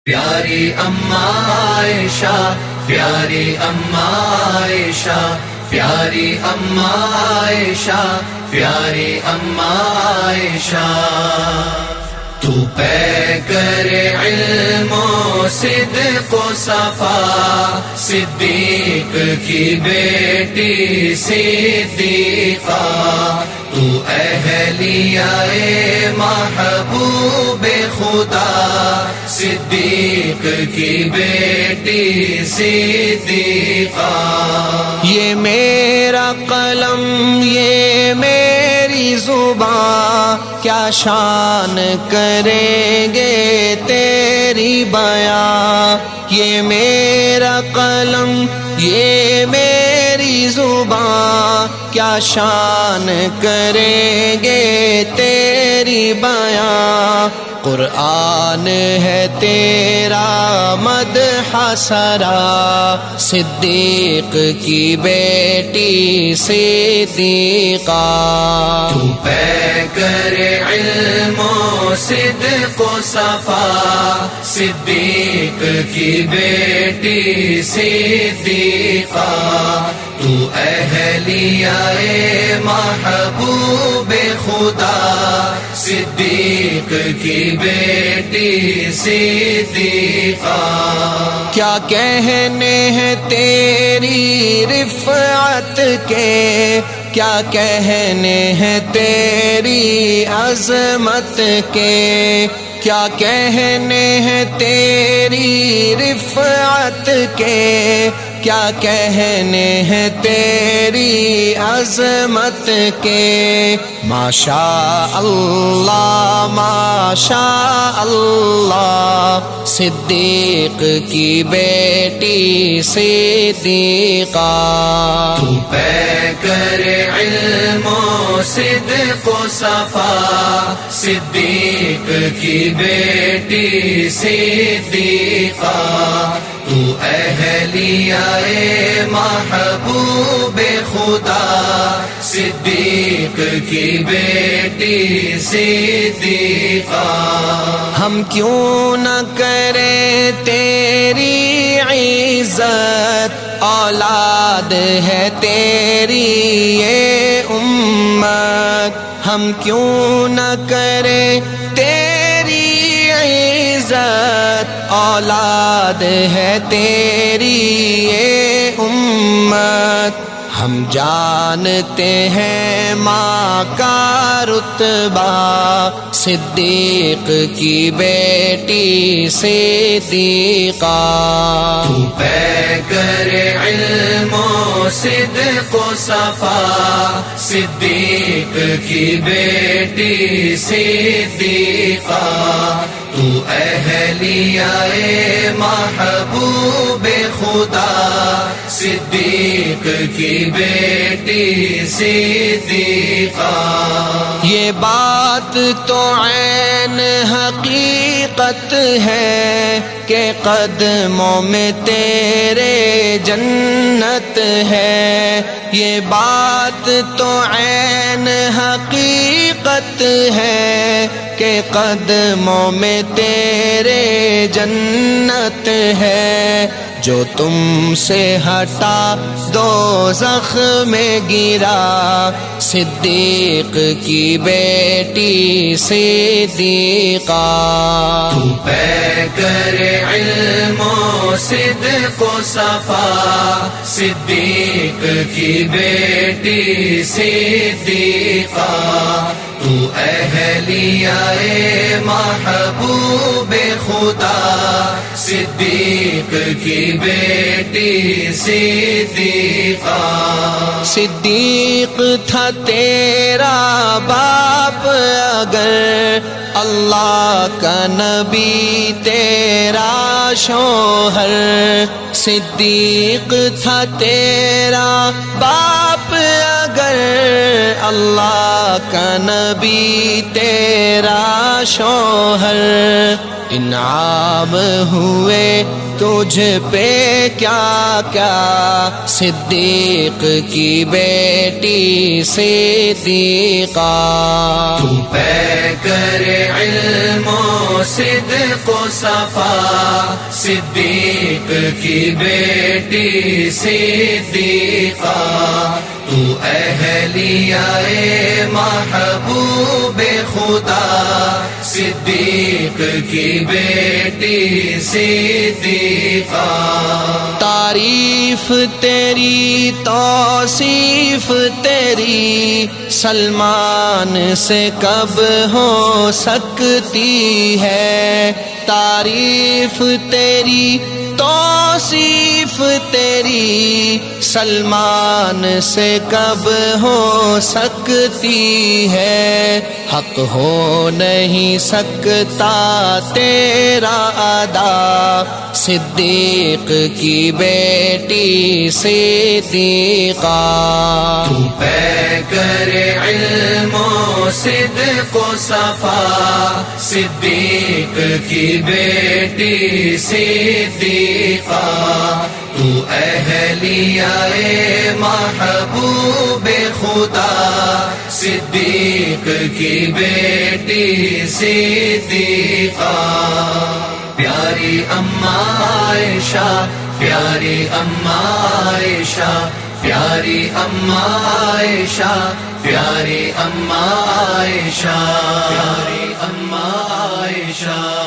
پیاری اماں عائشہ، پیاری اماں عائشہ، پیاری اماں عائشہ، پیاری اماں عائشہ، تو پیکر علم و صدق و صفا، صدیق کی بیٹی صدیقہ، تو اہلیہ محبوب خدا، صدیق کی بیٹی صدیقہ۔ یہ میرا قلم، یہ میری زباں، کیا شان کریں گے تیری بیاں۔ یہ میرا قلم، یہ میری زباں، کیا شان کریں گے تیری بیاں۔ قرآن ہے تیرا مدح سرا، صدیق کی بیٹی صدیقہ، تو پیکر علم و صدق و صفا، صدیق کی بیٹی صدیقہ، تو اہلیہ محبوب خدا، صدیق کی بیٹی صدیقہ۔ کیا کہنے ہیں تیری رفعت کے، کیا کہنے ہیں تیری عظمت کے، کیا کہنے ہیں تیری رفعت کے، کیا کہنے ہیں تیری عظمت کے۔ ماشاء اللہ ماشاء اللہ، صدیق کی بیٹی صدیقہ، تو پیکر علم و صدق و صفا، صدیق کی بیٹی صدیقہ، تو اہلیہ محبوب خدا، صدیق کی بیٹی صدیقہ۔ ہم کیوں نہ کریں تیری عزت، اولاد ہے تیری یہ امت، ہم کیوں نہ کریں تیری عزت، اولاد ہے تیری یہ امت۔ ہم جانتے ہیں ماں کا رتبہ، صدیق کی بیٹی صدیقہ، تو پیکر علم و صدق و صفا، صدیق کی بیٹی صدیقہ، تو اہلیہ محبوب خدا، صدیق کی بیٹی صدیقہ۔ یہ بات تو عین حقیقت ہے کہ قدموں میں تیرے جنت ہے، یہ بات تو عین حقیقت ہے کہ قدموں میں تیرے جنت ہے۔ جو تم سے ہٹا دوزخ میں گرا، صدیق کی بیٹی صدیقہ، تو پیکر علم و صدق و صفا، صدیق کی بیٹی صدیقہ، تو اہلیہ محبوب خدا، صدیق کی بیٹی صدیقہ۔ صدیق تھا تیرا باپ اگر، اللہ کا نبی تیرا شوہر، صدیق تھا تیرا باپ اگر، پیغمبر، اللہ کا نبی تیرا شوہر، انعام ہوئے تجھ پہ کیا کیا، صدیق کی بیٹی صدیقہ، تو پیکر علم و صدق و صفا، صدیق کی بیٹی صدیقہ، تو اہلیہ محبوب خدا، صدیق کی بیٹی صدیقہ، تعریف تیری توصیف تیری سلمان سے کب ہو سکتی ہے، تعریف تیری توصیف تیری سلمان سے کب ہو سکتی ہے، حق ہو نہیں سکتا تیرا ادا، صدیق کی بیٹی صدیقہ، تو پیکر علم و صدق و صفا، صدیق کی بیٹی صدیقہ، تو اہلیہ محبوب خدا، صدیق کی بیٹی صدیقہ، پیاری اماں عائشہ، پیاری اماں عائشہ، پیاری اماں عائشہ، پیاری اماں عائشہ، پیاری اماں عائشہ۔